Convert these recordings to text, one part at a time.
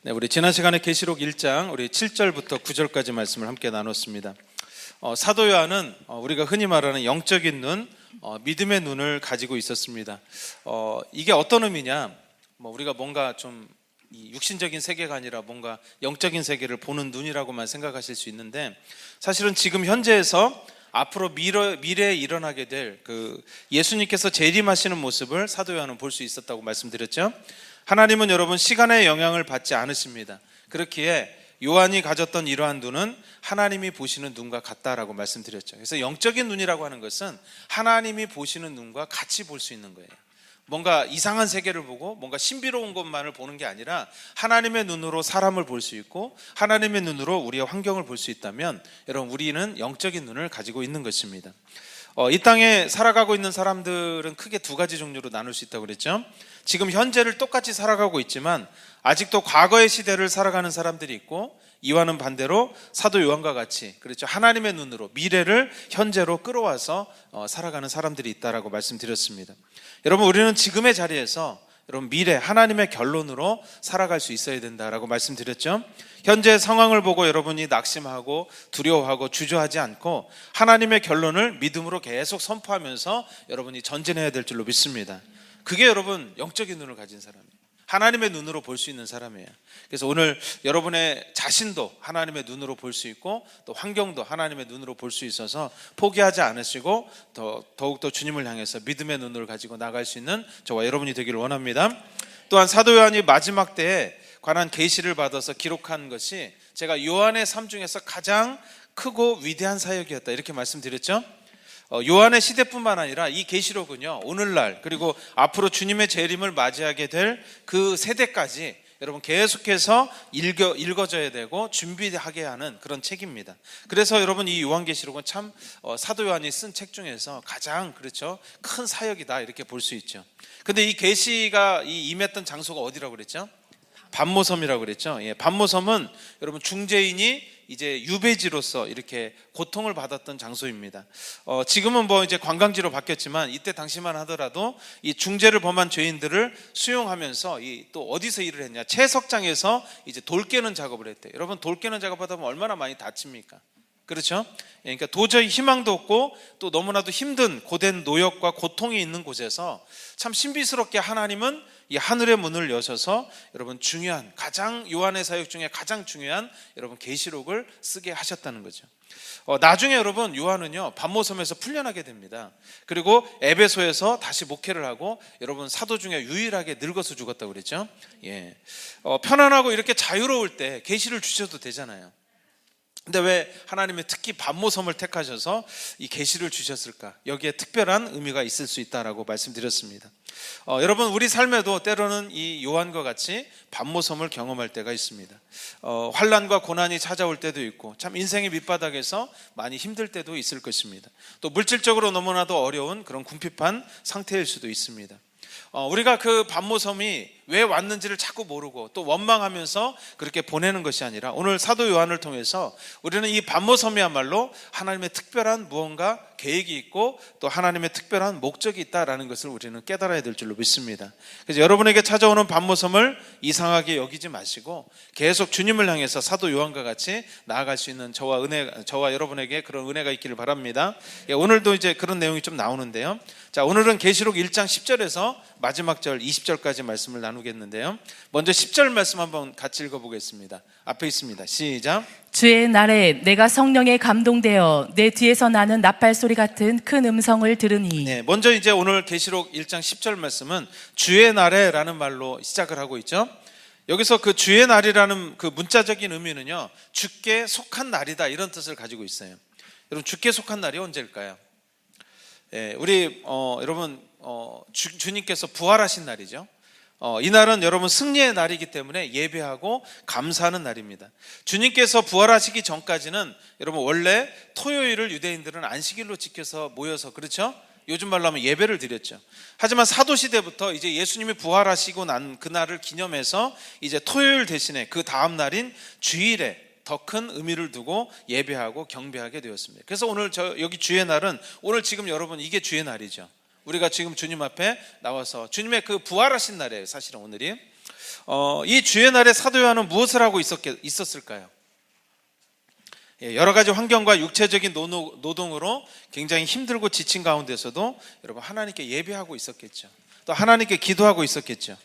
네, 우리 지난 시간에 계시록 1장 우리 7절부터 9절까지 말씀을 함께 나눴습니다. 사도 요한은 우리가 흔히 말하는 영적인 눈, 믿음의 눈을 가지고 있었습니다. 이게 어떤 의미냐? 우리가 뭔가 좀 이 육신적인 세계가 아니라 뭔가 영적인 세계를 보는 눈이라고만 생각하실 수 있는데, 사실은 지금 현재에서 앞으로 미래에 일어나게 될 그 예수님께서 재림하시는 모습을 사도 요한은 볼 수 있었다고 말씀드렸죠. 하나님은 여러분 시간의 영향을 받지 않으십니다. 그렇기에 요한이 가졌던 이러한 눈은 하나님이 보시는 눈과 같다라고 말씀드렸죠. 그래서 영적인 눈이라고 하는 것은 하나님이 보시는 눈과 같이 볼 수 있는 거예요. 뭔가 이상한 세계를 보고 뭔가 신비로운 것만을 보는 게 아니라 하나님의 눈으로 사람을 볼 수 있고 하나님의 눈으로 우리의 환경을 볼 수 있다면, 여러분 우리는 영적인 눈을 가지고 있는 것입니다. 이 땅에 살아가고 있는 사람들은 크게 두 가지 종류로 나눌 수 있다고 그랬죠. 지금 현재를 똑같이 살아가고 있지만 아직도 과거의 시대를 살아가는 사람들이 있고, 이와는 반대로 사도 요한과 같이 그렇죠, 하나님의 눈으로 미래를 현재로 끌어와서 살아가는 사람들이 있다라고 말씀드렸습니다. 여러분 우리는 지금의 자리에서 여러분 미래 하나님의 결론으로 살아갈 수 있어야 된다라고 말씀드렸죠. 현재 상황을 보고 여러분이 낙심하고 두려워하고 주저하지 않고 하나님의 결론을 믿음으로 계속 선포하면서 여러분이 전진해야 될 줄로 믿습니다. 그게 여러분 영적인 눈을 가진 사람이에요. 하나님의 눈으로 볼 수 있는 사람이에요. 그래서 오늘 여러분의 자신도 하나님의 눈으로 볼 수 있고 또 환경도 하나님의 눈으로 볼 수 있어서 포기하지 않으시고 더욱더 주님을 향해서 믿음의 눈을 가지고 나갈 수 있는 저와 여러분이 되기를 원합니다. 또한 사도 요한이 마지막 때에 관한 계시를 받아서 기록한 것이 제가 요한의 삶 중에서 가장 크고 위대한 사역이었다 이렇게 말씀드렸죠. 요한의 시대뿐만 아니라 이 계시록은요, 오늘날 그리고 앞으로 주님의 재림을 맞이하게 될 그 세대까지 여러분 계속해서 읽어져야 되고 준비하게 하는 그런 책입니다. 그래서 여러분 이 요한계시록은 참 사도 요한이 쓴 책 중에서 가장 그렇죠, 큰 사역이다 이렇게 볼 수 있죠. 근데 이 계시가 임했던 장소가 어디라고 그랬죠? 반모섬이라고 그랬죠. 예, 반모섬은 여러분 중재인이 이제 유배지로서 이렇게 고통을 받았던 장소입니다. 지금은 이제 관광지로 바뀌었지만 이때 당시만 하더라도 이 중재를 범한 죄인들을 수용하면서 또 어디서 일을 했냐? 채석장에서 이제 돌 깨는 작업을 했대요. 여러분 돌 깨는 작업하다 보면 얼마나 많이 다칩니까? 그렇죠? 그러니까 도저히 희망도 없고 또 너무나도 힘든 고된 노역과 고통이 있는 곳에서 참 신비스럽게 하나님은 이 하늘의 문을 여셔서 여러분 중요한 가장 요한의 사역 중에 가장 중요한 여러분 계시록을 쓰게 하셨다는 거죠. 나중에 여러분 요한은요 반모섬에서 풀려나게 됩니다. 그리고 에베소에서 다시 목회를 하고 여러분 사도 중에 유일하게 늙어서 죽었다고 그랬죠. 예, 편안하고 이렇게 자유로울 때 계시를 주셔도 되잖아요. 근데 왜 하나님이 특히 반모섬을 택하셔서 이 계시를 주셨을까? 여기에 특별한 의미가 있을 수 있다라고 말씀드렸습니다. 여러분 우리 삶에도 때로는 이 요한과 같이 반모섬을 경험할 때가 있습니다. 환난과 고난이 찾아올 때도 있고 참 인생의 밑바닥에서 많이 힘들 때도 있을 것입니다. 또 물질적으로 너무나도 어려운 그런 궁핍한 상태일 수도 있습니다. 우리가 그 반모섬이 왜 왔는지를 자꾸 모르고 또 원망하면서 그렇게 보내는 것이 아니라 오늘 사도 요한을 통해서 우리는 이 반모섬이야말로 하나님의 특별한 무언가 계획이 있고 또 하나님의 특별한 목적이 있다라는 것을 우리는 깨달아야 될 줄로 믿습니다. 그래서 여러분에게 찾아오는 반모섬을 이상하게 여기지 마시고 계속 주님을 향해서 사도 요한과 같이 나아갈 수 있는 저와 여러분에게 그런 은혜가 있기를 바랍니다. 오늘도 이제 그런 내용이 좀 나오는데요. 자, 오늘은 계시록 1장 10절에서 마지막 절 20절까지 말씀을 나누겠는데요. 먼저 10절 말씀 한번 같이 읽어보겠습니다. 앞에 있습니다. 시작. 주의 날에 내가 성령에 감동되어 내 뒤에서 나는 나팔 소리 같은 큰 음성을 들으니. 네, 먼저 이제 오늘 계시록 1장 10절 말씀은 주의 날에라는 말로 시작을 하고 있죠. 여기서 그 주의 날이라는 그 문자적인 의미는요, 주께 속한 날이다 이런 뜻을 가지고 있어요. 여러분 주께 속한 날이 언제일까요? 예, 우리 여러분 주님께서 부활하신 날이죠. 이 날은 여러분 승리의 날이기 때문에 예배하고 감사하는 날입니다. 주님께서 부활하시기 전까지는 여러분 원래 토요일을 유대인들은 안식일로 지켜서 모여서 그렇죠? 요즘 말로 하면 예배를 드렸죠. 하지만 사도시대부터 이제 예수님이 부활하시고 난 그날을 기념해서 이제 토요일 대신에 그 다음 날인 주일에 더 큰 의미를 두고 예배하고 경배하게 되었습니다. 그래서 오늘 여기 주의 날은 오늘 지금 여러분 이게 주의 날이죠. 우리가 지금 주님 앞에 나와서 주님의 그 부활하신 날이에요. 사실은 오늘이 이 주의 날에 사도 요한은 무엇을 하고 있었을까요? 여러 가지 환경과 육체적인 노동으로 굉장히 힘들고 지친 가운데서도 여러분 하나님께 예배하고 있었겠죠. 또 하나님께 기도하고 있었겠죠.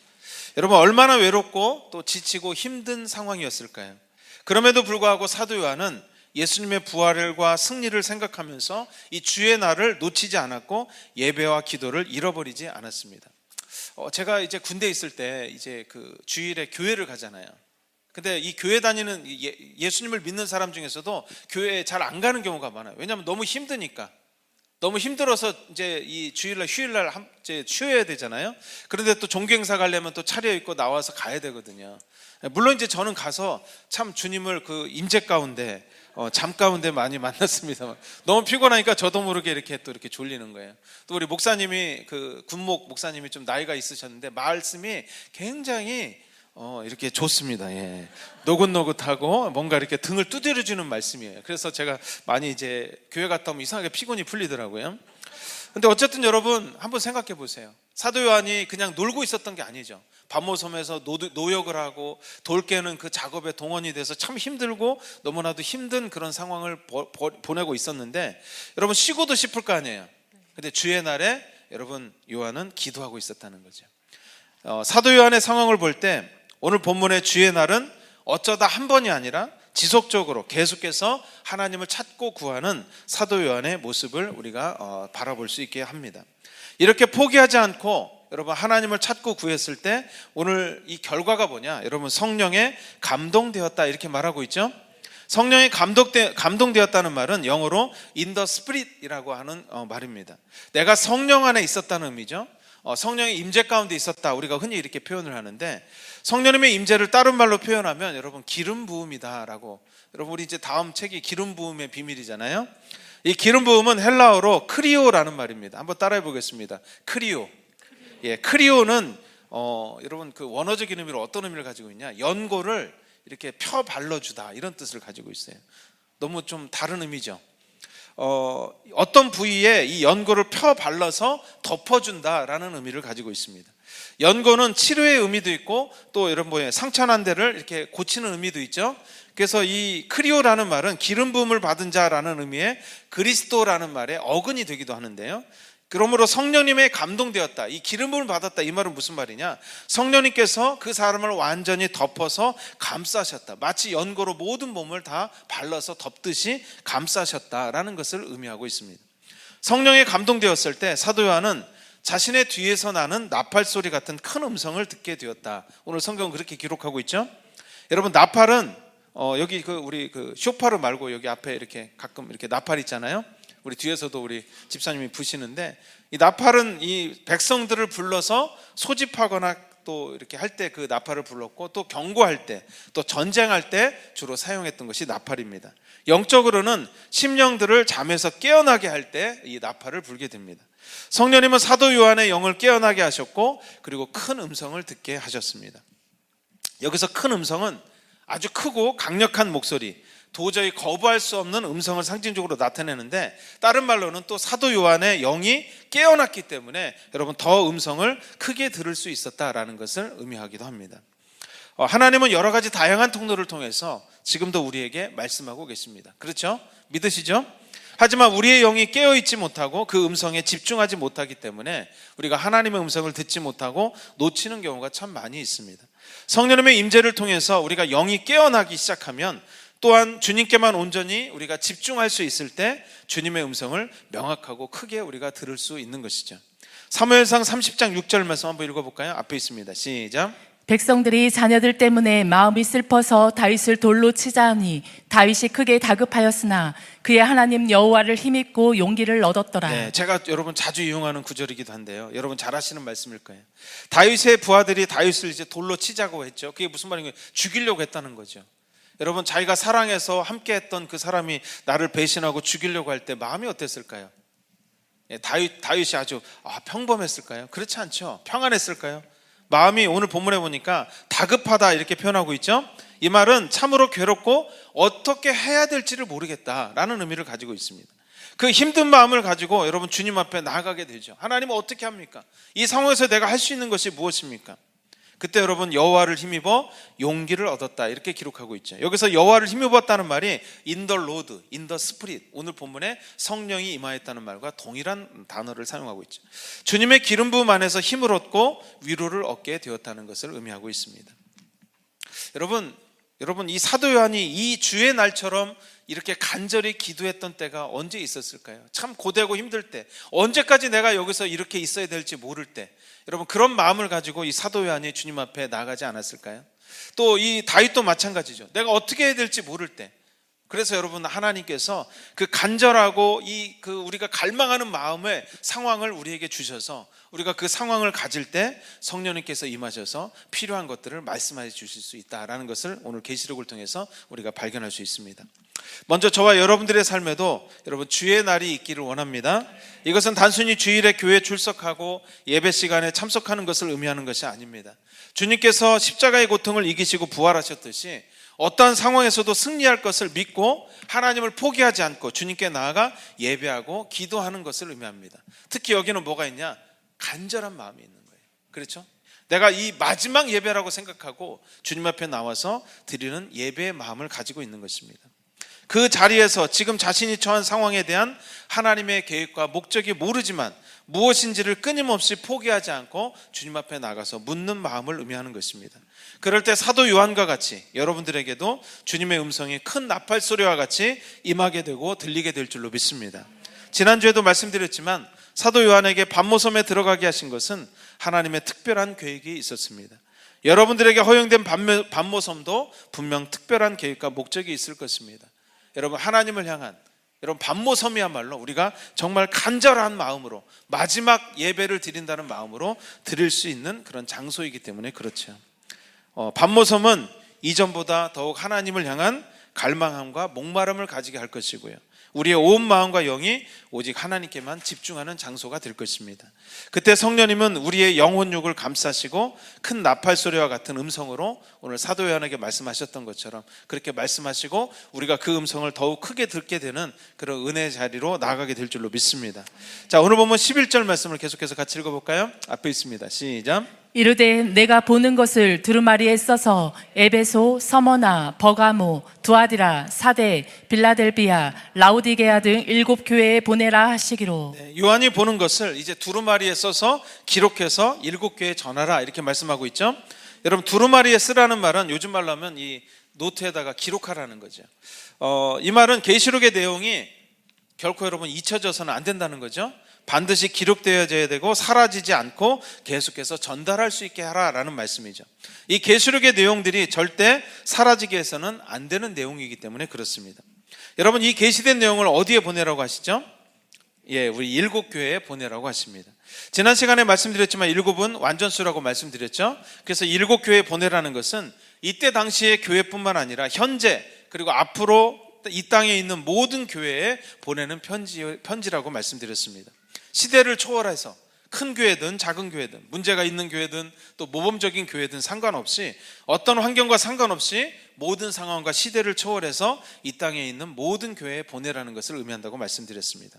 여러분 얼마나 외롭고 또 지치고 힘든 상황이었을까요? 그럼에도 불구하고 사도 요한은 예수님의 부활과 승리를 생각하면서 이 주의 날을 놓치지 않았고 예배와 기도를 잃어버리지 않았습니다. 제가 이제 군대에 있을 때 이제 그 주일에 교회를 가잖아요. 근데 이 교회 다니는 예수님을 믿는 사람 중에서도 교회에 잘 안 가는 경우가 많아요. 왜냐하면 너무 힘드니까. 너무 힘들어서 이제 이 주일날 휴일날 이제 쉬어야 되잖아요. 그런데 또 종교행사 가려면 또 차려입고 나와서 가야 되거든요. 물론 이제 저는 가서 참 주님을 그 임재 가운데 잠 가운데 많이 만났습니다. 너무 피곤하니까 저도 모르게 이렇게 또 이렇게 졸리는 거예요. 또 우리 목사님이 그 군목 목사님이 좀 나이가 있으셨는데 말씀이 굉장히 이렇게 좋습니다. 예. 노긋노긋하고 뭔가 이렇게 등을 두드려주는 말씀이에요. 그래서 제가 많이 이제 교회 갔다 오면 이상하게 피곤이 풀리더라고요. 근데 어쨌든 여러분 한번 생각해 보세요. 사도 요한이 그냥 놀고 있었던 게 아니죠. 밤모섬에서 노역을 하고 돌 깨는 그 작업에 동원이 돼서 참 힘들고 너무나도 힘든 그런 상황을 보내고 있었는데 여러분 쉬고도 싶을 거 아니에요. 근데 주의 날에 여러분 요한은 기도하고 있었다는 거죠. 사도 요한의 상황을 볼 때 오늘 본문의 주의 날은 어쩌다 한 번이 아니라 지속적으로 계속해서 하나님을 찾고 구하는 사도 요한의 모습을 우리가 바라볼 수 있게 합니다. 이렇게 포기하지 않고 여러분 하나님을 찾고 구했을 때 오늘 이 결과가 뭐냐? 여러분 성령에 감동되었다 이렇게 말하고 있죠. 성령에 감동되었다는 말은 영어로 in the spirit이라고 하는 말입니다. 내가 성령 안에 있었다는 의미죠. 성령의 임재 가운데 있었다 우리가 흔히 이렇게 표현을 하는데 성령님의 임재를 다른 말로 표현하면 여러분 기름 부음이다라고. 여러분 우리 이제 다음 책이 기름 부음의 비밀이잖아요. 이 기름 부음은 헬라어로 크리오라는 말입니다. 한번 따라해 보겠습니다. 크리오. 예, 크리오는 여러분 그 원어적인 의미로 어떤 의미를 가지고 있냐? 연고를 이렇게 펴 발라주다 이런 뜻을 가지고 있어요. 너무 좀 다른 의미죠. 어떤 부위에 이 연고를 펴 발라서 덮어준다라는 의미를 가지고 있습니다. 연고는 치료의 의미도 있고 또 여러분 뭐예요? 상처난 데를 이렇게 고치는 의미도 있죠. 그래서 이 크리오라는 말은 기름 부음을 받은 자라는 의미의 그리스도라는 말의 어근이 되기도 하는데요. 그러므로 성령님의 감동되었다, 이 기름 부음을 받았다, 이 말은 무슨 말이냐? 성령님께서 그 사람을 완전히 덮어서 감싸셨다. 마치 연고로 모든 몸을 다 발라서 덮듯이 감싸셨다라는 것을 의미하고 있습니다. 성령에 감동되었을 때 사도 요한은 자신의 뒤에서 나는 나팔 소리 같은 큰 음성을 듣게 되었다. 오늘 성경은 그렇게 기록하고 있죠. 여러분 나팔은 여기 우리 쇼파르 말고 여기 앞에 이렇게 가끔 이렇게 나팔 있잖아요. 우리 뒤에서도 우리 집사님이 부시는데 이 나팔은 이 백성들을 불러서 소집하거나 또 이렇게 할 때 그 나팔을 불렀고 또 경고할 때 또 전쟁할 때 주로 사용했던 것이 나팔입니다. 영적으로는 심령들을 잠에서 깨어나게 할 때 이 나팔을 불게 됩니다. 성령님은 사도 요한의 영을 깨어나게 하셨고 그리고 큰 음성을 듣게 하셨습니다. 여기서 큰 음성은 아주 크고 강력한 목소리, 도저히 거부할 수 없는 음성을 상징적으로 나타내는데 다른 말로는 또 사도 요한의 영이 깨어났기 때문에 여러분 더 음성을 크게 들을 수 있었다라는 것을 의미하기도 합니다. 하나님은 여러 가지 다양한 통로를 통해서 지금도 우리에게 말씀하고 계십니다. 그렇죠? 믿으시죠? 하지만 우리의 영이 깨어있지 못하고 그 음성에 집중하지 못하기 때문에 우리가 하나님의 음성을 듣지 못하고 놓치는 경우가 참 많이 있습니다. 성령님의 임재를 통해서 우리가 영이 깨어나기 시작하면 또한 주님께만 온전히 우리가 집중할 수 있을 때 주님의 음성을 명확하고 크게 우리가 들을 수 있는 것이죠. 사무엘상 30장 6절 말씀 한번 읽어볼까요? 앞에 있습니다. 시작. 백성들이 자녀들 때문에 마음이 슬퍼서 다윗을 돌로 치자하니 다윗이 크게 다급하였으나 그의 하나님 여호와를 힘입고 용기를 얻었더라. 네, 제가 여러분 자주 이용하는 구절이기도 한데요. 여러분 잘 아시는 말씀일 거예요. 다윗의 부하들이 다윗을 이제 돌로 치자고 했죠. 그게 무슨 말인가요? 죽이려고 했다는 거죠. 여러분 자기가 사랑해서 함께했던 그 사람이 나를 배신하고 죽이려고 할 때 마음이 어땠을까요? 다윗이 아주 평범했을까요? 그렇지 않죠. 평안했을까요? 마음이 오늘 본문에 보니까 다급하다 이렇게 표현하고 있죠. 이 말은 참으로 괴롭고 어떻게 해야 될지를 모르겠다라는 의미를 가지고 있습니다. 그 힘든 마음을 가지고 여러분 주님 앞에 나아가게 되죠. 하나님은 어떻게 합니까? 이 상황에서 내가 할 수 있는 것이 무엇입니까? 그때 여러분 여호와를 힘입어 용기를 얻었다 이렇게 기록하고 있죠. 여기서 여호와를 힘입었다는 말이 in the Lord, in the Spirit, 오늘 본문에 성령이 임하였다는 말과 동일한 단어를 사용하고 있죠. 주님의 기름 부음 안에서 힘을 얻고 위로를 얻게 되었다는 것을 의미하고 있습니다. 여러분 이 사도 요한이 이 주의 날처럼 이렇게 간절히 기도했던 때가 언제 있었을까요? 참 고되고 힘들 때, 언제까지 내가 여기서 이렇게 있어야 될지 모를 때, 여러분 그런 마음을 가지고 이 사도 요한이 주님 앞에 나가지 않았을까요? 또 이 다윗도 마찬가지죠. 내가 어떻게 해야 될지 모를 때. 그래서 여러분 하나님께서 그 간절하고 우리가 갈망하는 마음의 상황을 우리에게 주셔서 우리가 그 상황을 가질 때 성령님께서 임하셔서 필요한 것들을 말씀해 주실 수 있다라는 것을 오늘 계시록을 통해서 우리가 발견할 수 있습니다. 먼저 저와 여러분들의 삶에도 여러분 주의 날이 있기를 원합니다. 이것은 단순히 주일에 교회에 출석하고 예배 시간에 참석하는 것을 의미하는 것이 아닙니다. 주님께서 십자가의 고통을 이기시고 부활하셨듯이 어떠한 상황에서도 승리할 것을 믿고 하나님을 포기하지 않고 주님께 나아가 예배하고 기도하는 것을 의미합니다. 특히 여기는 뭐가 있냐? 간절한 마음이 있는 거예요. 그렇죠? 내가 이 마지막 예배라고 생각하고 주님 앞에 나와서 드리는 예배의 마음을 가지고 있는 것입니다. 그 자리에서 지금 자신이 처한 상황에 대한 하나님의 계획과 목적이 모르지만 무엇인지를 끊임없이 포기하지 않고 주님 앞에 나가서 묻는 마음을 의미하는 것입니다. 그럴 때 사도 요한과 같이 여러분들에게도 주님의 음성이 큰 나팔 소리와 같이 임하게 되고 들리게 될 줄로 믿습니다. 지난주에도 말씀드렸지만 사도 요한에게 반모섬에 들어가게 하신 것은 하나님의 특별한 계획이 있었습니다. 여러분들에게 허용된 반모섬도 분명 특별한 계획과 목적이 있을 것입니다. 여러분 하나님을 향한 여러분 반모섬이야말로 우리가 정말 간절한 마음으로 마지막 예배를 드린다는 마음으로 드릴 수 있는 그런 장소이기 때문에 그렇죠. 반모섬은 이전보다 더욱 하나님을 향한 갈망함과 목마름을 가지게 할 것이고요. 우리의 온 마음과 영이 오직 하나님께만 집중하는 장소가 될 것입니다. 그때 성령님은 우리의 영혼육을 감싸시고 큰 나팔 소리와 같은 음성으로 오늘 사도 요한에게 말씀하셨던 것처럼 그렇게 말씀하시고 우리가 그 음성을 더욱 크게 듣게 되는 그런 은혜의 자리로 나아가게 될 줄로 믿습니다. 자, 오늘 보면 11절 말씀을 계속해서 같이 읽어볼까요? 앞에 있습니다. 시작. 이르되 내가 보는 것을 두루마리에 써서 에베소, 서머나, 버가모, 두아디라, 사데, 빌라델비아, 라우디게아 등 7 교회에 보내라 하시기로. 요한이 보는 것을 이제 두루마리에 써서 기록해서 7 교회에 전하라 이렇게 말씀하고 있죠. 여러분 두루마리에 쓰라는 말은 요즘 말로 하면 이 노트에다가 기록하라는 거죠. 이 말은 계시록의 내용이 결코 여러분 잊혀져서는 안 된다는 거죠. 반드시 기록되어져야 되고 사라지지 않고 계속해서 전달할 수 있게 하라라는 말씀이죠. 이 계시록의 내용들이 절대 사라지게 해서는 안 되는 내용이기 때문에 그렇습니다. 여러분 이 계시된 내용을 어디에 보내라고 하시죠? 우리 7 교회에 보내라고 하십니다. 지난 시간에 말씀드렸지만 7은 완전수라고 말씀드렸죠. 그래서 7 교회에 보내라는 것은 이때 당시의 교회뿐만 아니라 현재 그리고 앞으로 이 땅에 있는 모든 교회에 보내는 편지라고 말씀드렸습니다. 시대를 초월해서 큰 교회든 작은 교회든 문제가 있는 교회든 또 모범적인 교회든 상관없이 어떤 환경과 상관없이 모든 상황과 시대를 초월해서 이 땅에 있는 모든 교회에 보내라는 것을 의미한다고 말씀드렸습니다.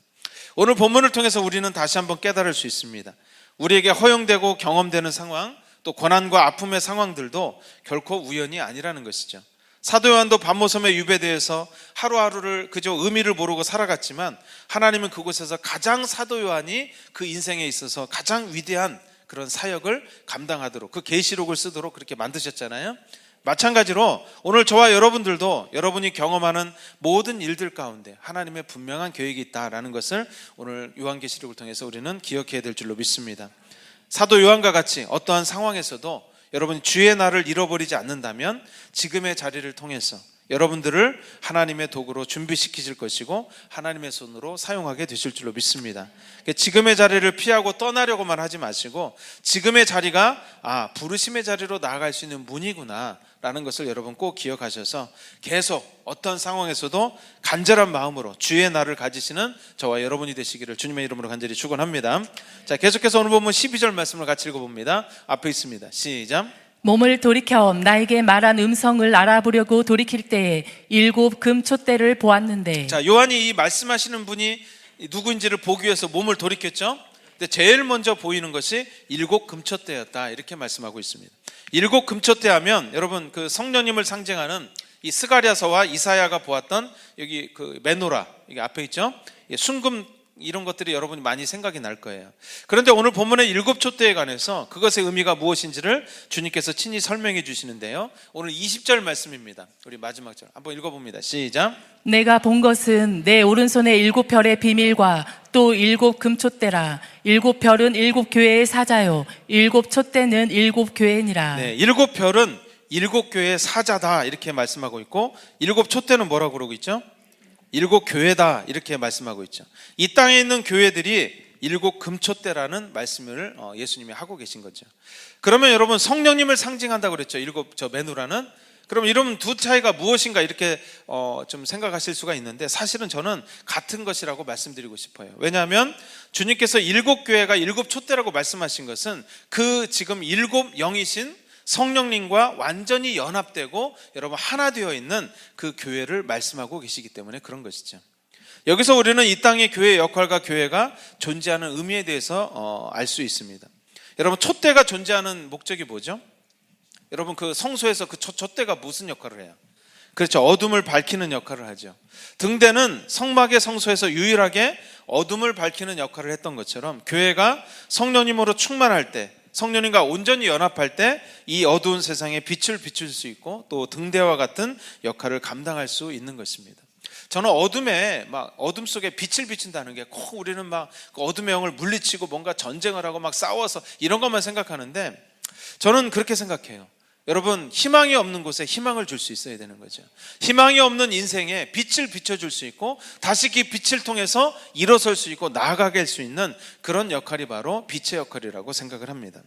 오늘 본문을 통해서 우리는 다시 한번 깨달을 수 있습니다. 우리에게 허용되고 경험되는 상황 또 고난과 아픔의 상황들도 결코 우연이 아니라는 것이죠. 사도 요한도 반모섬에 유배되어서 하루하루를 그저 의미를 모르고 살아갔지만 하나님은 그곳에서 가장 사도 요한이 그 인생에 있어서 가장 위대한 그런 사역을 감당하도록 그 계시록을 쓰도록 그렇게 만드셨잖아요. 마찬가지로 오늘 저와 여러분들도 여러분이 경험하는 모든 일들 가운데 하나님의 분명한 계획이 있다라는 것을 오늘 요한계시록을 통해서 우리는 기억해야 될 줄로 믿습니다. 사도 요한과 같이 어떠한 상황에서도 여러분이 주의 날을 잃어버리지 않는다면 지금의 자리를 통해서 여러분들을 하나님의 도구로 준비시키실 것이고 하나님의 손으로 사용하게 되실 줄로 믿습니다. 지금의 자리를 피하고 떠나려고만 하지 마시고 지금의 자리가 부르심의 자리로 나아갈 수 있는 문이구나 라는 것을 여러분 꼭 기억하셔서 계속 어떤 상황에서도 간절한 마음으로 주의 날을 가지시는 저와 여러분이 되시기를 주님의 이름으로 간절히 축원합니다. 자, 계속해서 오늘 보면 12절 말씀을 같이 읽어봅니다. 앞에 있습니다. 시작. 몸을 돌이켜 나에게 말한 음성을 알아보려고 돌이킬 때에 7 금촛대를 보았는데. 자, 요한이 이 말씀하시는 분이 누구인지를 보기 위해서 몸을 돌이켰죠. 근데 제일 먼저 보이는 것이 일곱 금초대였다 이렇게 말씀하고 있습니다. 일곱 금초대 하면 여러분 그 성령님을 상징하는 이 스가랴서와 이사야가 보았던 여기 그 메노라 여기 앞에 있죠. 순금 이런 것들이 여러분이 많이 생각이 날 거예요. 그런데 오늘 본문의 일곱 촛대에 관해서 그것의 의미가 무엇인지를 주님께서 친히 설명해 주시는데요. 오늘 20절 말씀입니다. 우리 마지막 절 한번 읽어봅니다. 시작. 내가 본 것은 내 오른손에 일곱 별의 비밀과 또 일곱 금촛대라. 일곱 별은 일곱 교회의 사자요 일곱 촛대는 일곱 교회니라. 네, 일곱 별은 일곱 교회의 사자다 이렇게 말씀하고 있고 일곱 촛대는 뭐라고 그러고 있죠? 일곱 교회다 이렇게 말씀하고 있죠. 이 땅에 있는 교회들이 일곱 금촛대라는 말씀을 예수님이 하고 계신 거죠. 그러면 여러분 성령님을 상징한다고 그랬죠. 일곱 저 메누라는. 그럼 이러면 두 차이가 무엇인가 이렇게 좀 생각하실 수가 있는데 사실은 저는 같은 것이라고 말씀드리고 싶어요. 왜냐하면 주님께서 일곱 교회가 일곱 촛대라고 말씀하신 것은 그 지금 일곱 영이신 성령님과 완전히 연합되고 여러분 하나 되어 있는 그 교회를 말씀하고 계시기 때문에 그런 것이죠. 여기서 우리는 이 땅의 교회의 역할과 교회가 존재하는 의미에 대해서 알 수 있습니다. 여러분 촛대가 존재하는 목적이 뭐죠? 여러분 그 성소에서 그 촛대가 무슨 역할을 해요? 그렇죠. 어둠을 밝히는 역할을 하죠. 등대는 성막의 성소에서 유일하게 어둠을 밝히는 역할을 했던 것처럼 교회가 성령님으로 충만할 때 성령님과 온전히 연합할 때 이 어두운 세상에 빛을 비출 수 있고 또 등대와 같은 역할을 감당할 수 있는 것입니다. 저는 어둠에 막 어둠 속에 빛을 비춘다는 게 꼭 우리는 막 어둠의 영을 물리치고 뭔가 전쟁을 하고 막 싸워서 이런 것만 생각하는데 저는 그렇게 생각해요. 여러분 희망이 없는 곳에 희망을 줄 수 있어야 되는 거죠. 희망이 없는 인생에 빛을 비춰줄 수 있고 다시 그 빛을 통해서 일어설 수 있고 나아가게 할 수 있는 그런 역할이 바로 빛의 역할이라고 생각을 합니다.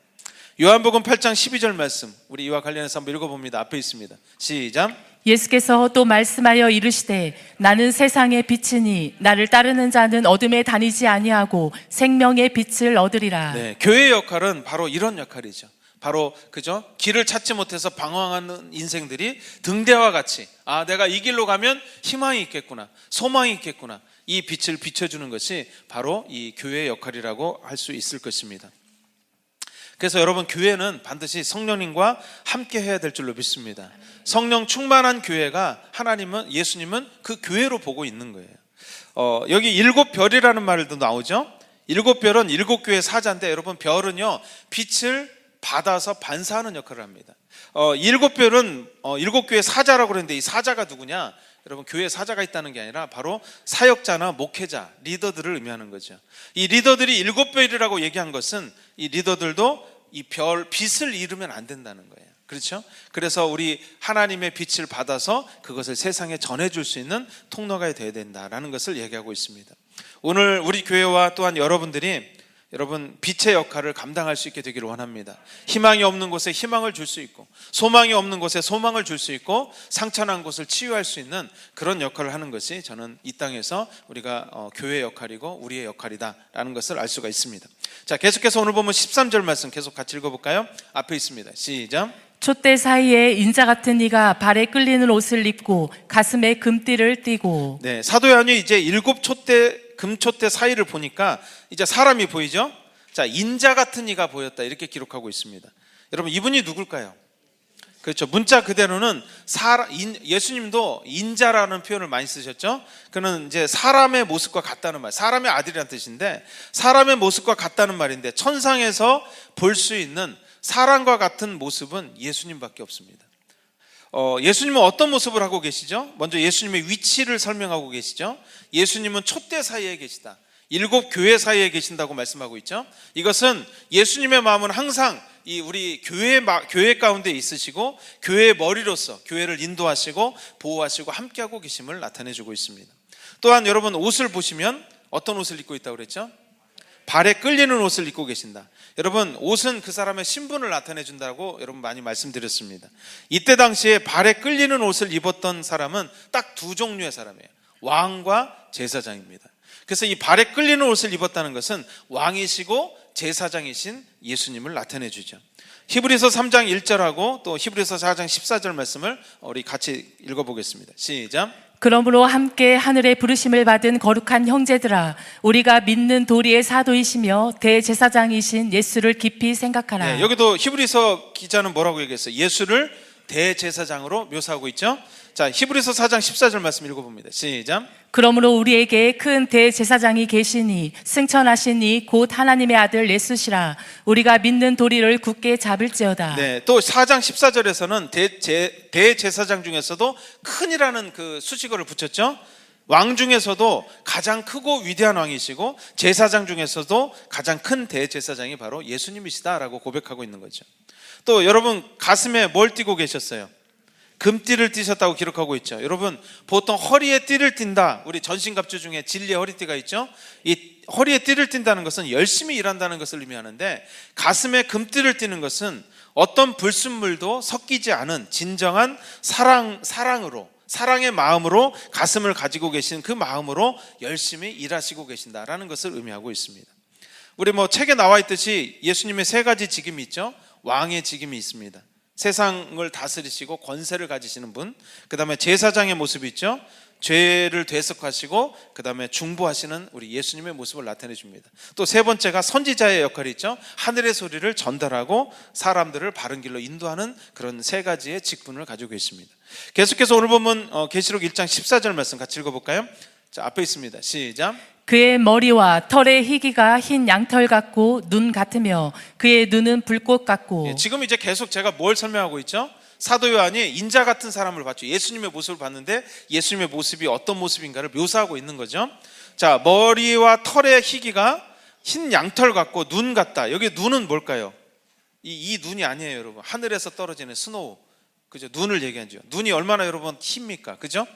요한복음 8장 12절 말씀 우리 이와 관련해서 한번 읽어봅니다. 앞에 있습니다. 시작. 예수께서 또 말씀하여 이르시되 나는 세상의 빛이니 나를 따르는 자는 어둠에 다니지 아니하고 생명의 빛을 얻으리라. 네, 교회의 역할은 바로 이런 역할이죠. 바로 그죠? 길을 찾지 못해서 방황하는 인생들이 등대와 같이 내가 이 길로 가면 희망이 있겠구나, 소망이 있겠구나, 이 빛을 비춰주는 것이 바로 이 교회의 역할이라고 할 수 있을 것입니다. 그래서 여러분 교회는 반드시 성령님과 함께 해야 될 줄로 믿습니다. 성령 충만한 교회가 하나님은 예수님은 그 교회로 보고 있는 거예요. 여기 일곱 별이라는 말도 나오죠. 일곱 별은 일곱 교회 사자인데 여러분 별은요 빛을 받아서 반사하는 역할을 합니다. 일곱 별은 일곱 교회 사자라고 그러는데 이 사자가 누구냐? 여러분 교회에 사자가 있다는 게 아니라 바로 사역자나 목회자, 리더들을 의미하는 거죠. 이 리더들이 일곱 별이라고 얘기한 것은 이 리더들도 이 별 빛을 잃으면 안 된다는 거예요. 그렇죠? 그래서 우리 하나님의 빛을 받아서 그것을 세상에 전해줄 수 있는 통로가 되어야 된다라는 것을 얘기하고 있습니다. 오늘 우리 교회와 또한 여러분들이 여러분 빛의 역할을 감당할 수 있게 되기를 원합니다. 희망이 없는 곳에 희망을 줄 수 있고 소망이 없는 곳에 소망을 줄 수 있고 상처난 곳을 치유할 수 있는 그런 역할을 하는 것이 저는 이 땅에서 우리가 교회의 역할이고 우리의 역할이다라는 것을 알 수가 있습니다. 자, 계속해서 오늘 보면 13절 말씀 계속 같이 읽어볼까요? 앞에 있습니다. 시작. 촛대 사이에 인자 같은 이가 발에 끌리는 옷을 입고 가슴에 금띠를 띠고. 네, 사도 요한이 이제 일곱 촛대 금촛대 사이를 보니까 이제 사람이 보이죠? 자, 인자 같은 이가 보였다 이렇게 기록하고 있습니다. 여러분 이분이 누굴까요? 그렇죠. 문자 그대로는 예수님도 인자라는 표현을 많이 쓰셨죠. 그는 이제 사람의 모습과 같다는 말, 사람의 아들이라는 뜻인데 사람의 모습과 같다는 말인데 천상에서 볼 수 있는 사람과 같은 모습은 예수님밖에 없습니다. 예수님은 어떤 모습을 하고 계시죠? 먼저 예수님의 위치를 설명하고 계시죠. 예수님은 촛대 사이에 계시다. 일곱 교회 사이에 계신다고 말씀하고 있죠. 이것은 예수님의 마음은 항상 이 우리 교회 가운데 있으시고 교회의 머리로서 교회를 인도하시고 보호하시고 함께하고 계심을 나타내주고 있습니다. 또한 여러분 옷을 보시면 어떤 옷을 입고 있다고 그랬죠? 발에 끌리는 옷을 입고 계신다. 여러분 옷은 그 사람의 신분을 나타내준다고 여러분 많이 말씀드렸습니다. 이때 당시에 발에 끌리는 옷을 입었던 사람은 딱 두 종류의 사람이에요. 왕과 제사장입니다. 그래서 이 발에 끌리는 옷을 입었다는 것은 왕이시고 제사장이신 예수님을 나타내주죠. 히브리서 3장 1절하고 또 히브리서 4장 14절 말씀을 우리 같이 읽어보겠습니다. 시작. 그러므로 함께 하늘의 부르심을 받은 거룩한 형제들아, 우리가 믿는 도리의 사도이시며 대제사장이신 예수를 깊이 생각하라. 네, 여기도 히브리서 기자는 뭐라고 얘기했어요? 예수를 대제사장으로 묘사하고 있죠. 자, 히브리서 4장 14절 말씀 읽어봅니다. 시작. 그러므로 우리에게 큰 대제사장이 계시니 승천하시니 곧 하나님의 아들 예수시라. 우리가 믿는 도리를 굳게 잡을지어다. 네, 또 4장 14절에서는 대제사장 중에서도 큰이라는 그 수식어를 붙였죠. 왕 중에서도 가장 크고 위대한 왕이시고 제사장 중에서도 가장 큰 대제사장이 바로 예수님이시다라고 고백하고 있는 거죠. 또 여러분 가슴에 뭘 띠고 계셨어요? 금띠를 띠셨다고 기록하고 있죠. 여러분 보통 허리에 띠를 띈다, 우리 전신갑주 중에 진리의 허리띠가 있죠. 이 허리에 띠를 띈다는 것은 열심히 일한다는 것을 의미하는데, 가슴에 금띠를 띠는 것은 어떤 불순물도 섞이지 않은 진정한 사랑으로, 사랑의 마음으로 가슴을 가지고 계신 그 마음으로 열심히 일하시고 계신다라는 것을 의미하고 있습니다. 우리 책에 나와 있듯이 예수님의 세 가지 직임이 있죠. 왕의 직임이 있습니다. 세상을 다스리시고 권세를 가지시는 분, 그 다음에 제사장의 모습이 있죠. 죄를 대속하시고 그 다음에 중보하시는 우리 예수님의 모습을 나타내 줍니다. 또 세 번째가 선지자의 역할이 있죠. 하늘의 소리를 전달하고 사람들을 바른 길로 인도하는 그런 세 가지의 직분을 가지고 있습니다. 계속해서 오늘 보면 계시록 1장 14절 말씀 같이 읽어볼까요? 자, 앞에 있습니다. 시작. 그의 머리와 털의 희기가 흰 양털 같고 눈 같으며 그의 눈은 불꽃 같고. 예, 지금 이제 계속 제가 뭘 설명하고 있죠? 사도 요한이 인자 같은 사람을 봤죠. 예수님의 모습을 봤는데 예수님의 모습이 어떤 모습인가를 묘사하고 있는 거죠. 자, 머리와 털의 희기가 흰 양털 같고 눈 같다. 여기 눈은 뭘까요? 이 눈이 아니에요, 여러분. 하늘에서 떨어지는 스노우, 그죠? 눈을 얘기하죠. 눈이 얼마나 여러분 힙니까, 그죠?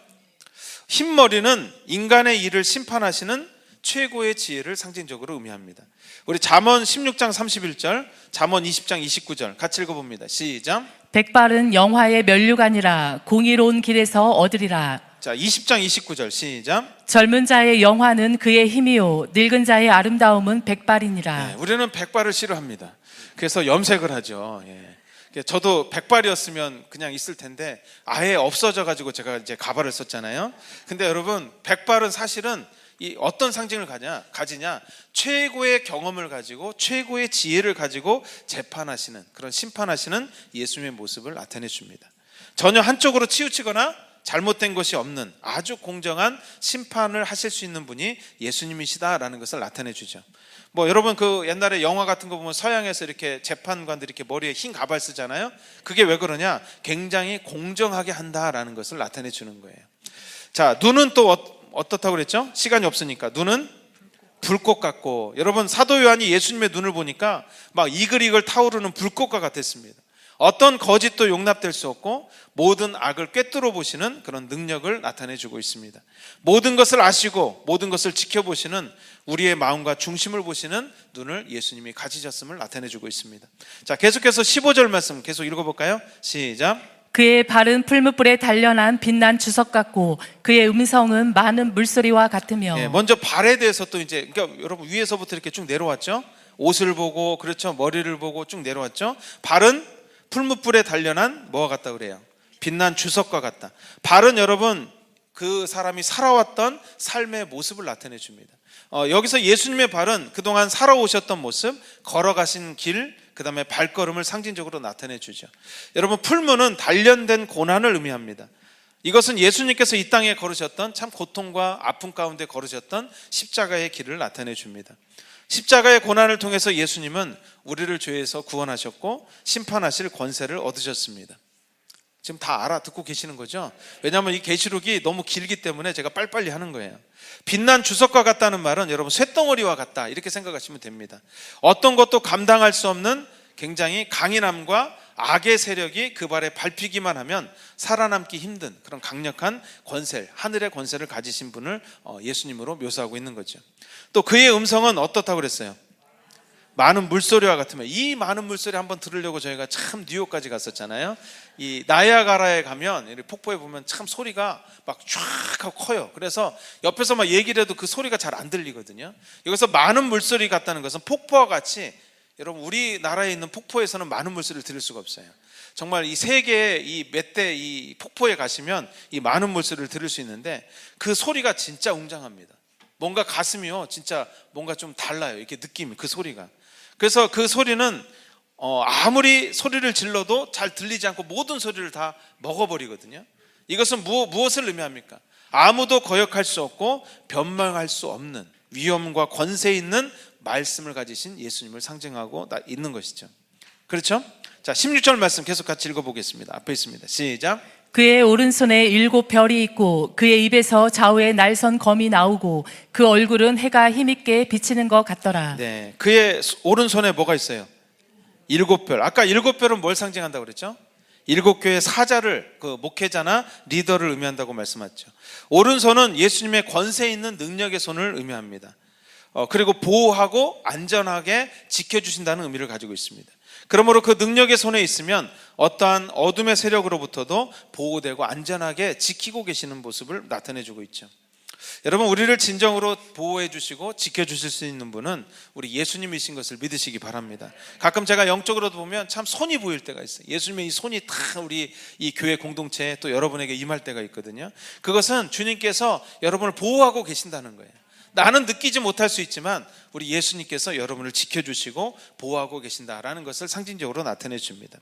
흰 머리는 인간의 일을 심판하시는 최고의 지혜를 상징적으로 의미합니다. 우리 잠언 16장 31절, 잠언 20장 29절 같이 읽어봅니다. 시작. 백발은 영화의 면류관이라 공의로운 길에서 얻으리라. 자, 20장 29절 시작. 젊은 자의 영화는 그의 힘이요 늙은 자의 아름다움은 백발이니라. 네, 우리는 백발을 싫어합니다. 그래서 염색을 하죠. 예. 저도 백발이었으면 그냥 있을 텐데 아예 없어져 가지고 제가 이제 가발을 썼잖아요. 근데 여러분, 백발은 사실은 이 어떤 상징을 가지냐? 최고의 경험을 가지고 최고의 지혜를 가지고 재판하시는, 그런 심판하시는 예수님의 모습을 나타내 줍니다. 전혀 한쪽으로 치우치거나 잘못된 것이 없는 아주 공정한 심판을 하실 수 있는 분이 예수님이시다라는 것을 나타내 주죠. 여러분 그 옛날에 영화 같은 거 보면 서양에서 이렇게 재판관들이 이렇게 머리에 흰 가발 쓰잖아요. 그게 왜 그러냐? 굉장히 공정하게 한다라는 것을 나타내 주는 거예요. 자, 눈은 또 어떻다고 그랬죠? 시간이 없으니까. 눈은 불꽃 같고, 여러분 사도 요한이 예수님의 눈을 보니까 막 이글이글 타오르는 불꽃과 같았습니다. 어떤 거짓도 용납될 수 없고 모든 악을 꿰뚫어 보시는 그런 능력을 나타내 주고 있습니다. 모든 것을 아시고 모든 것을 지켜보시는, 우리의 마음과 중심을 보시는 눈을 예수님이 가지셨음을 나타내 주고 있습니다. 자, 계속해서 15절 말씀 계속 읽어볼까요? 시작. 그의 발은 풀무불에 단련한 빛난 주석 같고 그의 음성은 많은 물소리와 같으며. 네, 먼저 발에 대해서 또 이제, 그러니까 여러분 위에서부터 이렇게 쭉 내려왔죠. 옷을 보고, 그렇죠, 머리를 보고 쭉 내려왔죠. 발은 풀무불에 단련한 뭐와 같다 그래요? 빛난 주석과 같다. 발은 여러분 그 사람이 살아왔던 삶의 모습을 나타내 줍니다. 여기서 예수님의 발은 그동안 살아오셨던 모습, 걸어가신 길, 그 다음에 발걸음을 상징적으로 나타내 주죠. 여러분, 풀무는 단련된 고난을 의미합니다. 이것은 예수님께서 이 땅에 걸으셨던 참 고통과 아픔 가운데 걸으셨던 십자가의 길을 나타내 줍니다. 십자가의 고난을 통해서 예수님은 우리를 죄에서 구원하셨고 심판하실 권세를 얻으셨습니다. 지금 다 알아듣고 계시는 거죠? 왜냐하면 이 계시록이 너무 길기 때문에 제가 빨리빨리 하는 거예요. 빛난 주석과 같다는 말은 여러분 쇳덩어리와 같다, 이렇게 생각하시면 됩니다. 어떤 것도 감당할 수 없는 굉장히 강인함과 악의 세력이 그 발에 밟히기만 하면 살아남기 힘든 그런 강력한 권세, 하늘의 권세를 가지신 분을 예수님으로 묘사하고 있는 거죠. 또 그의 음성은 어떻다고 그랬어요? 많은 물소리와 같으면. 이 많은 물소리 한번 들으려고 저희가 참 뉴욕까지 갔었잖아요. 이 나이아가라에 가면 폭포에 보면 참 소리가 막 쫙 하고 커요. 그래서 옆에서 막 얘기를 해도 그 소리가 잘 안 들리거든요. 여기서 많은 물소리 같다는 것은 폭포와 같이, 여러분 우리나라에 있는 폭포에서는 많은 물소리를 들을 수가 없어요. 정말 이 세계의 이 멧대 이 폭포에 가시면 이 많은 물소리를 들을 수 있는데 그 소리가 진짜 웅장합니다. 뭔가 가슴이요 진짜 뭔가 좀 달라요. 이렇게 느낌이 그 소리가. 그래서 그 소리는 아무리 소리를 질러도 잘 들리지 않고 모든 소리를 다 먹어버리거든요. 이것은 무엇을 의미합니까? 아무도 거역할 수 없고 변명할 수 없는 위엄과 권세 있는 말씀을 가지신 예수님을 상징하고 있는 것이죠. 그렇죠? 자, 16절 말씀 계속 같이 읽어보겠습니다. 앞에 있습니다. 시작. 그의 오른손에 7 별이 있고 그의 입에서 좌우에 날선 검이 나오고 그 얼굴은 해가 힘있게 비치는 것 같더라. 네, 그의 오른손에 뭐가 있어요? 7별. 아까 7별은 뭘 상징한다고 그랬죠? 7교회 사자를 그 목회자나 리더를 의미한다고 말씀하셨죠. 오른손은 예수님의 권세 있는 능력의 손을 의미합니다. 그리고 보호하고 안전하게 지켜주신다는 의미를 가지고 있습니다. 그러므로 그 능력의 손에 있으면 어떠한 어둠의 세력으로부터도 보호되고 안전하게 지키고 계시는 모습을 나타내주고 있죠. 여러분, 우리를 진정으로 보호해 주시고 지켜주실 수 있는 분은 우리 예수님이신 것을 믿으시기 바랍니다. 가끔 제가 영적으로도 보면 참 손이 보일 때가 있어요. 예수님의 이 손이 다 우리 이 교회 공동체에 또 여러분에게 임할 때가 있거든요. 그것은 주님께서 여러분을 보호하고 계신다는 거예요. 나는 느끼지 못할 수 있지만 우리 예수님께서 여러분을 지켜주시고 보호하고 계신다라는 것을 상징적으로 나타내 줍니다.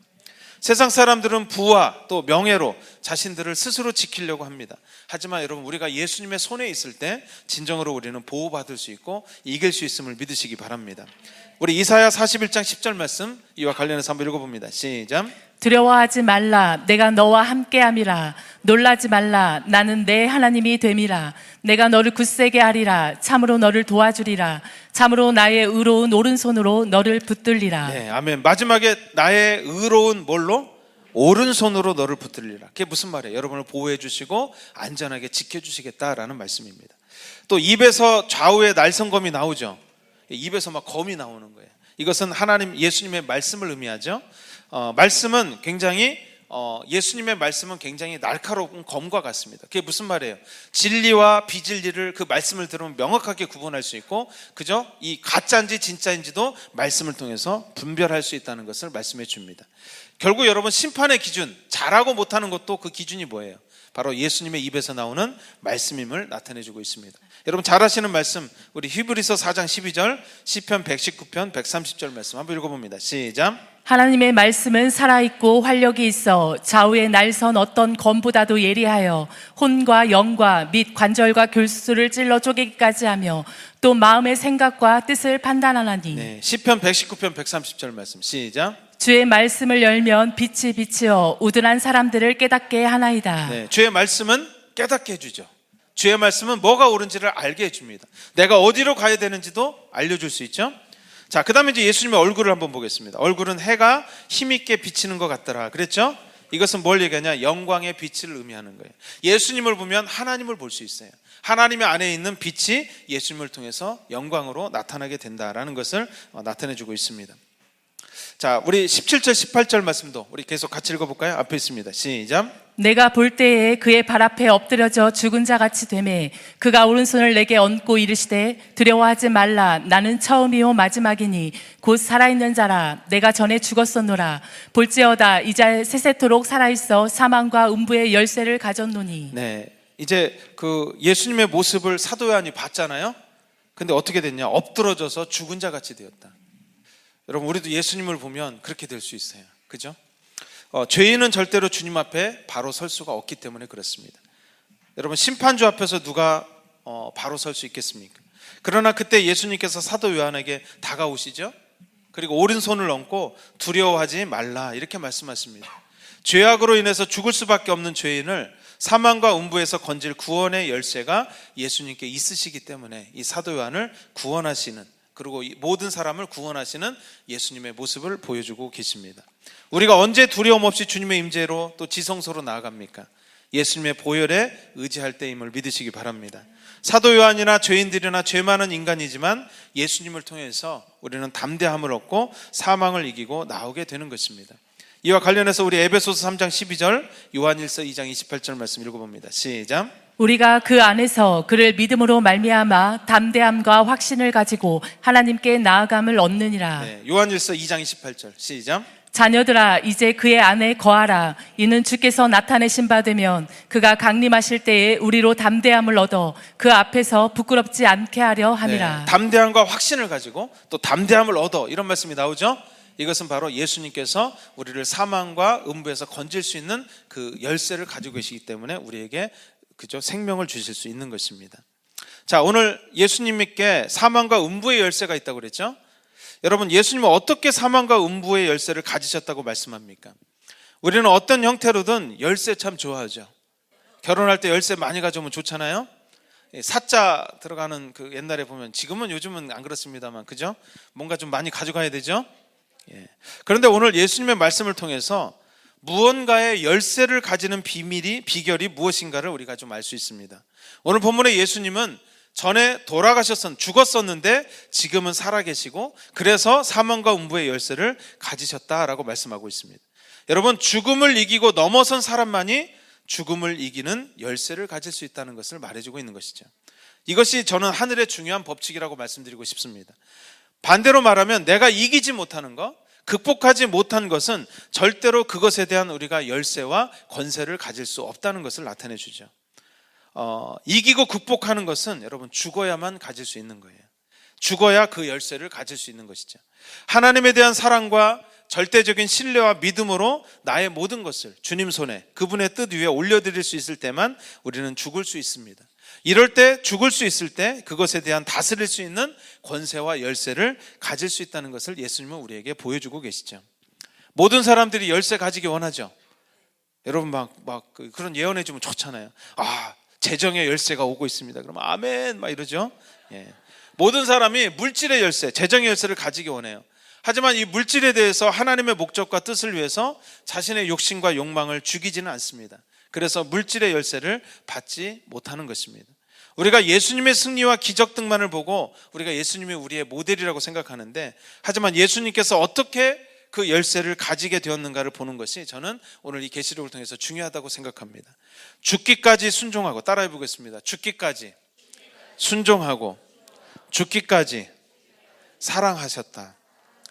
세상 사람들은 부와 또 명예로 자신들을 스스로 지키려고 합니다. 하지만 여러분, 우리가 예수님의 손에 있을 때 진정으로 우리는 보호받을 수 있고 이길 수 있음을 믿으시기 바랍니다. 우리 이사야 41장 10절 말씀 이와 관련해서 한번 읽어봅니다. 시작. 두려워하지 말라 내가 너와 함께함이라. 놀라지 말라 나는 내 하나님이 됨이라. 내가 너를 굳세게 하리라. 참으로 너를 도와주리라. 참으로 나의 의로운 오른손으로 너를 붙들리라. 네, 아멘. 마지막에 나의 의로운 뭘로? 오른손으로 너를 붙들리라. 그게 무슨 말이에요? 여러분을 보호해 주시고 안전하게 지켜주시겠다라는 말씀입니다. 또 입에서 좌우에 날성검이 나오죠. 입에서 막 검이 나오는 거예요. 이것은 하나님 예수님의 말씀을 의미하죠. 말씀은 굉장히 예수님의 말씀은 굉장히 날카로운 검과 같습니다. 그게 무슨 말이에요? 진리와 비진리를 그 말씀을 들으면 명확하게 구분할 수 있고, 그죠? 이 가짜인지 진짜인지도 말씀을 통해서 분별할 수 있다는 것을 말씀해 줍니다. 결국 여러분, 심판의 기준, 잘하고 못하는 것도 그 기준이 뭐예요? 바로 예수님의 입에서 나오는 말씀임을 나타내주고 있습니다. 여러분, 잘 아시는 말씀, 우리 히브리서 4장 12절, 시편 119편 130절 말씀 한번 읽어봅니다. 시작. 하나님의 말씀은 살아있고 활력이 있어 좌우에 날선 어떤 검보다도 예리하여 혼과 영과 및 관절과 골수를 찔러 쪼개기까지 하며 또 마음의 생각과 뜻을 판단하나니. 네, 시편 119편 130절 말씀 시작. 주의 말씀을 열면 빛이 비치어 우둔한 사람들을 깨닫게 하나이다. 네, 주의 말씀은 깨닫게 해주죠. 주의 말씀은 뭐가 옳은지를 알게 해줍니다. 내가 어디로 가야 되는지도 알려줄 수 있죠. 자, 그 다음에 이제 예수님의 얼굴을 한번 보겠습니다. 얼굴은 해가 힘있게 비치는 것 같더라 그랬죠. 이것은 뭘 얘기하냐? 영광의 빛을 의미하는 거예요. 예수님을 보면 하나님을 볼 수 있어요. 하나님의 안에 있는 빛이 예수님을 통해서 영광으로 나타나게 된다라는 것을 나타내주고 있습니다. 자, 우리 17절 18절 말씀도 우리 계속 같이 읽어볼까요? 앞에 있습니다. 시작. 내가 볼 때에 그의 발 앞에 엎드려져 죽은 자 같이 되매 그가 오른손을 내게 얹고 이르시되 두려워하지 말라 나는 처음이요 마지막이니 곧 살아있는 자라. 내가 전에 죽었었노라. 볼지어다 이제 세세토록 살아있어 사망과 음부의 열쇠를 가졌노니. 네, 이제 그 예수님의 모습을 사도 요한이 봤잖아요. 근데 어떻게 됐냐? 엎드러져서 죽은 자 같이 되었다. 여러분, 우리도 예수님을 보면 그렇게 될 수 있어요. 그죠? 죄인은 절대로 주님 앞에 바로 설 수가 없기 때문에 그렇습니다. 여러분, 심판주 앞에서 누가 바로 설 수 있겠습니까? 그러나 그때 예수님께서 사도 요한에게 다가오시죠. 그리고 오른손을 얹고 두려워하지 말라 이렇게 말씀하십니다. 죄악으로 인해서 죽을 수밖에 없는 죄인을 사망과 음부에서 건질 구원의 열쇠가 예수님께 있으시기 때문에 이 사도 요한을 구원하시는, 그리고 모든 사람을 구원하시는 예수님의 모습을 보여주고 계십니다. 우리가 언제 두려움 없이 주님의 임재로 또 지성소로 나아갑니까? 예수님의 보혈에 의지할 때임을 믿으시기 바랍니다. 사도 요한이나 죄인들이나 죄 많은 인간이지만 예수님을 통해서 우리는 담대함을 얻고 사망을 이기고 나오게 되는 것입니다. 이와 관련해서 우리 에베소서 3장 12절, 요한일서 2장 28절 말씀 읽어봅니다. 시작. 우리가 그 안에서 그를 믿음으로 말미암아 담대함과 확신을 가지고 하나님께 나아감을 얻느니라. 네, 요한일서 2장 28절 시작. 자녀들아 이제 그의 안에 거하라. 이는 주께서 나타내신 바 되면 그가 강림하실 때에 우리로 담대함을 얻어 그 앞에서 부끄럽지 않게 하려 함이라. 네, 담대함과 확신을 가지고 또 담대함을 얻어, 이런 말씀이 나오죠. 이것은 바로 예수님께서 우리를 사망과 음부에서 건질 수 있는 그 열쇠를 가지고 계시기 때문에 우리에게 그죠, 생명을 주실 수 있는 것입니다. 자, 오늘 예수님께 사망과 음부의 열쇠가 있다고 그랬죠. 여러분, 예수님은 어떻게 사망과 음부의 열쇠를 가지셨다고 말씀합니까? 우리는 어떤 형태로든 열쇠 참 좋아하죠. 결혼할 때 열쇠 많이 가져오면 좋잖아요. 사자 들어가는 그 옛날에 보면, 지금은 요즘은 안 그렇습니다만, 그죠? 뭔가 좀 많이 가져가야 되죠. 예. 그런데 오늘 예수님의 말씀을 통해서 무언가의 열쇠를 가지는 비결이 무엇인가를 우리가 좀 알 수 있습니다. 오늘 본문의 예수님은 전에 죽었었는데 지금은 살아계시고, 그래서 사망과 음부의 열쇠를 가지셨다라고 말씀하고 있습니다. 여러분, 죽음을 이기고 넘어선 사람만이 죽음을 이기는 열쇠를 가질 수 있다는 것을 말해주고 있는 것이죠. 이것이 저는 하늘의 중요한 법칙이라고 말씀드리고 싶습니다. 반대로 말하면 내가 이기지 못하는 것, 극복하지 못한 것은 절대로 그것에 대한 우리가 열쇠와 권세를 가질 수 없다는 것을 나타내 주죠. 이기고 극복하는 것은 여러분 죽어야만 가질 수 있는 거예요. 죽어야 그 열쇠를 가질 수 있는 것이죠. 하나님에 대한 사랑과 절대적인 신뢰와 믿음으로 나의 모든 것을 주님 손에, 그분의 뜻 위에 올려드릴 수 있을 때만 우리는 죽을 수 있습니다. 이럴 때, 죽을 수 있을 때 그것에 대한 다스릴 수 있는 권세와 열쇠를 가질 수 있다는 것을 예수님은 우리에게 보여주고 계시죠. 모든 사람들이 열쇠 가지기 원하죠. 여러분 그런 예언해 주면 좋잖아요. 재정의 열쇠가 오고 있습니다. 그러면 아멘 막 이러죠. 예. 모든 사람이 물질의 열쇠, 재정의 열쇠를 가지기 원해요. 하지만 이 물질에 대해서 하나님의 목적과 뜻을 위해서 자신의 욕심과 욕망을 죽이지는 않습니다. 그래서 물질의 열쇠를 받지 못하는 것입니다. 우리가 예수님의 승리와 기적 등만을 보고 우리가 예수님이 우리의 모델이라고 생각하는데, 하지만 예수님께서 어떻게 그 열쇠를 가지게 되었는가를 보는 것이 저는 오늘 이 계시록을 통해서 중요하다고 생각합니다. 죽기까지 순종하고, 따라해 보겠습니다. 죽기까지 순종하고 죽기까지 사랑하셨다.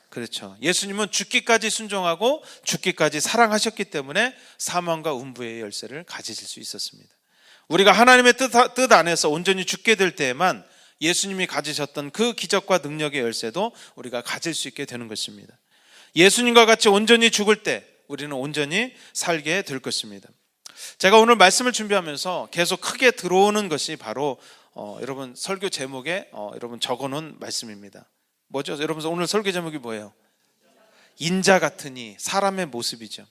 그렇죠. 예수님은 죽기까지 순종하고 죽기까지 사랑하셨기 때문에 사망과 음부의 열쇠를 가지실 수 있었습니다. 우리가 하나님의 뜻 안에서 온전히 죽게 될 때에만 예수님이 가지셨던 그 기적과 능력의 열쇠도 우리가 가질 수 있게 되는 것입니다. 예수님과 같이 온전히 죽을 때 우리는 온전히 살게 될 것입니다. 제가 오늘 말씀을 준비하면서 계속 크게 들어오는 것이 바로 여러분 설교 제목에 여러분 적어놓은 말씀입니다. 뭐죠? 여러분 오늘 설교 제목이 뭐예요? 인자 같으니, 사람의 모습이죠.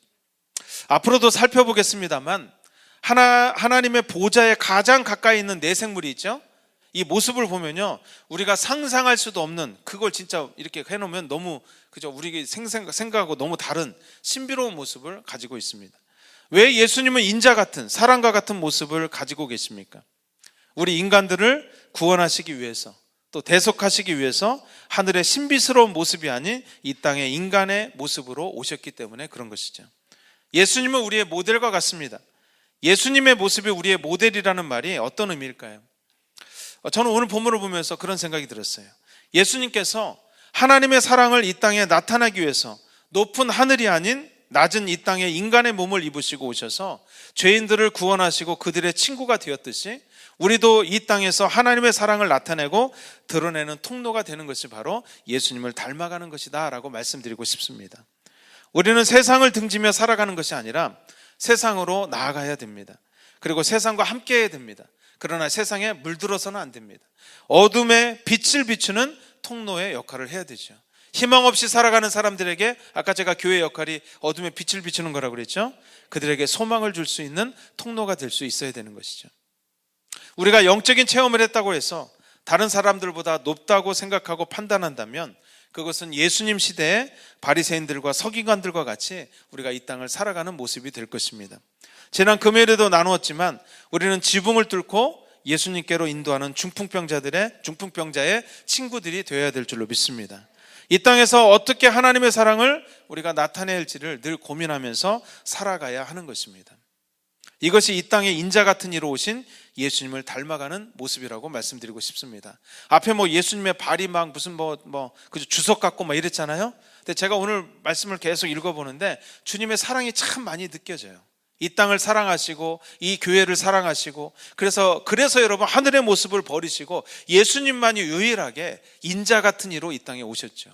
앞으로도 살펴보겠습니다만 하나님의 보좌에 가장 가까이 있는 내 생물이 있죠. 이 모습을 보면요, 우리가 상상할 수도 없는, 그걸 진짜 이렇게 해놓으면 너무 그죠, 우리 생각하고 너무 다른 신비로운 모습을 가지고 있습니다. 왜 예수님은 인자 같은, 사람과 같은 모습을 가지고 계십니까? 우리 인간들을 구원하시기 위해서, 또 대속하시기 위해서 하늘의 신비스러운 모습이 아닌 이 땅의 인간의 모습으로 오셨기 때문에 그런 것이죠. 예수님은 우리의 모델과 같습니다. 예수님의 모습이 우리의 모델이라는 말이 어떤 의미일까요? 저는 오늘 본문을 보면서 그런 생각이 들었어요. 예수님께서 하나님의 사랑을 이 땅에 나타나기 위해서 높은 하늘이 아닌 낮은 이 땅에 인간의 몸을 입으시고 오셔서 죄인들을 구원하시고 그들의 친구가 되었듯이 우리도 이 땅에서 하나님의 사랑을 나타내고 드러내는 통로가 되는 것이 바로 예수님을 닮아가는 것이다 라고 말씀드리고 싶습니다. 우리는 세상을 등지며 살아가는 것이 아니라 세상으로 나아가야 됩니다. 그리고 세상과 함께 해야 됩니다. 그러나 세상에 물들어서는 안 됩니다. 어둠에 빛을 비추는 통로의 역할을 해야 되죠. 희망 없이 살아가는 사람들에게, 아까 제가 교회의 역할이 어둠에 빛을 비추는 거라고 그랬죠. 그들에게 소망을 줄 수 있는 통로가 될 수 있어야 되는 것이죠. 우리가 영적인 체험을 했다고 해서 다른 사람들보다 높다고 생각하고 판단한다면 그것은 예수님 시대의 바리새인들과 서기관들과 같이 우리가 이 땅을 살아가는 모습이 될 것입니다. 지난 금요일에도 나누었지만 우리는 지붕을 뚫고 예수님께로 인도하는 중풍병자의 친구들이 되어야 될 줄로 믿습니다. 이 땅에서 어떻게 하나님의 사랑을 우리가 나타낼지를 늘 고민하면서 살아가야 하는 것입니다. 이것이 이 땅에 인자 같은 이로 오신 예수님을 닮아가는 모습이라고 말씀드리고 싶습니다. 앞에 뭐 예수님의 발이 막 무슨 그저 주석 같고 막 이랬잖아요. 근데 제가 오늘 말씀을 계속 읽어보는데 주님의 사랑이 참 많이 느껴져요. 이 땅을 사랑하시고 이 교회를 사랑하시고 그래서 여러분 하늘의 모습을 버리시고 예수님만이 유일하게 인자 같은 이로 이 땅에 오셨죠.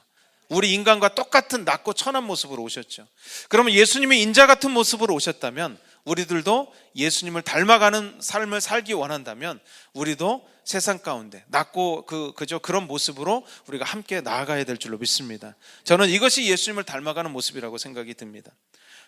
우리 인간과 똑같은 낮고 천한 모습으로 오셨죠. 그러면 예수님이 인자 같은 모습으로 오셨다면 우리들도 예수님을 닮아가는 삶을 살기 원한다면 우리도 세상 가운데 낮고 그저 그런 모습으로 우리가 함께 나아가야 될 줄로 믿습니다. 저는 이것이 예수님을 닮아가는 모습이라고 생각이 듭니다.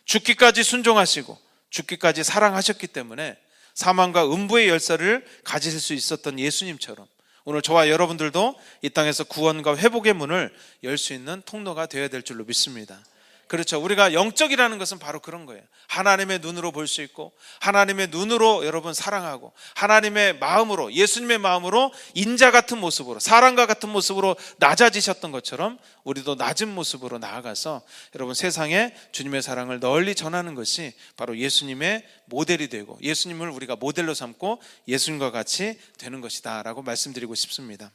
죽기까지 순종하시고 죽기까지 사랑하셨기 때문에 사망과 음부의 열쇠를 가지실 수 있었던 예수님처럼 오늘 저와 여러분들도 이 땅에서 구원과 회복의 문을 열 수 있는 통로가 되어야 될 줄로 믿습니다. 그렇죠. 우리가 영적이라는 것은 바로 그런 거예요. 하나님의 눈으로 볼 수 있고 하나님의 눈으로 여러분 사랑하고 하나님의 마음으로 예수님의 마음으로 인자 같은 모습으로 사랑과 같은 모습으로 낮아지셨던 것처럼 우리도 낮은 모습으로 나아가서 여러분 세상에 주님의 사랑을 널리 전하는 것이 바로 예수님의 모델이 되고 예수님을 우리가 모델로 삼고 예수님과 같이 되는 것이다 라고 말씀드리고 싶습니다.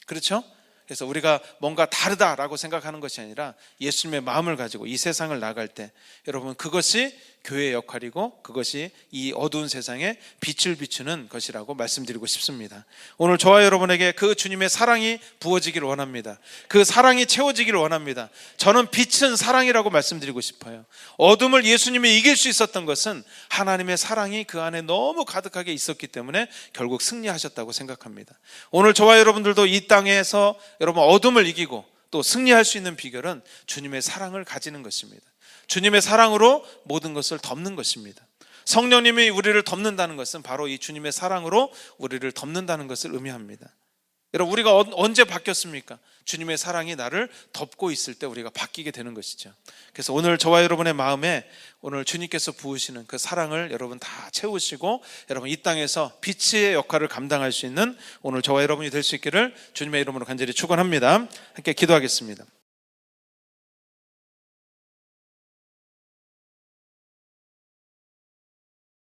그렇죠? 그래서 우리가 뭔가 다르다라고 생각하는 것이 아니라 예수님의 마음을 가지고 이 세상을 나갈 때 여러분 그것이 교회의 역할이고 그것이 이 어두운 세상에 빛을 비추는 것이라고 말씀드리고 싶습니다. 오늘 저와 여러분에게 그 주님의 사랑이 부어지기를 원합니다. 그 사랑이 채워지기를 원합니다. 저는 빛은 사랑이라고 말씀드리고 싶어요. 어둠을 예수님이 이길 수 있었던 것은 하나님의 사랑이 그 안에 너무 가득하게 있었기 때문에 결국 승리하셨다고 생각합니다. 오늘 저와 여러분들도 이 땅에서 여러분 어둠을 이기고 또 승리할 수 있는 비결은 주님의 사랑을 가지는 것입니다. 주님의 사랑으로 모든 것을 덮는 것입니다. 성령님이 우리를 덮는다는 것은 바로 이 주님의 사랑으로 우리를 덮는다는 것을 의미합니다. 여러분 우리가 언제 바뀌었습니까? 주님의 사랑이 나를 덮고 있을 때 우리가 바뀌게 되는 것이죠. 그래서 오늘 저와 여러분의 마음에 오늘 주님께서 부으시는 그 사랑을 여러분 다 채우시고 여러분 이 땅에서 빛의 역할을 감당할 수 있는 오늘 저와 여러분이 될 수 있기를 주님의 이름으로 간절히 축원합니다. 함께 기도하겠습니다.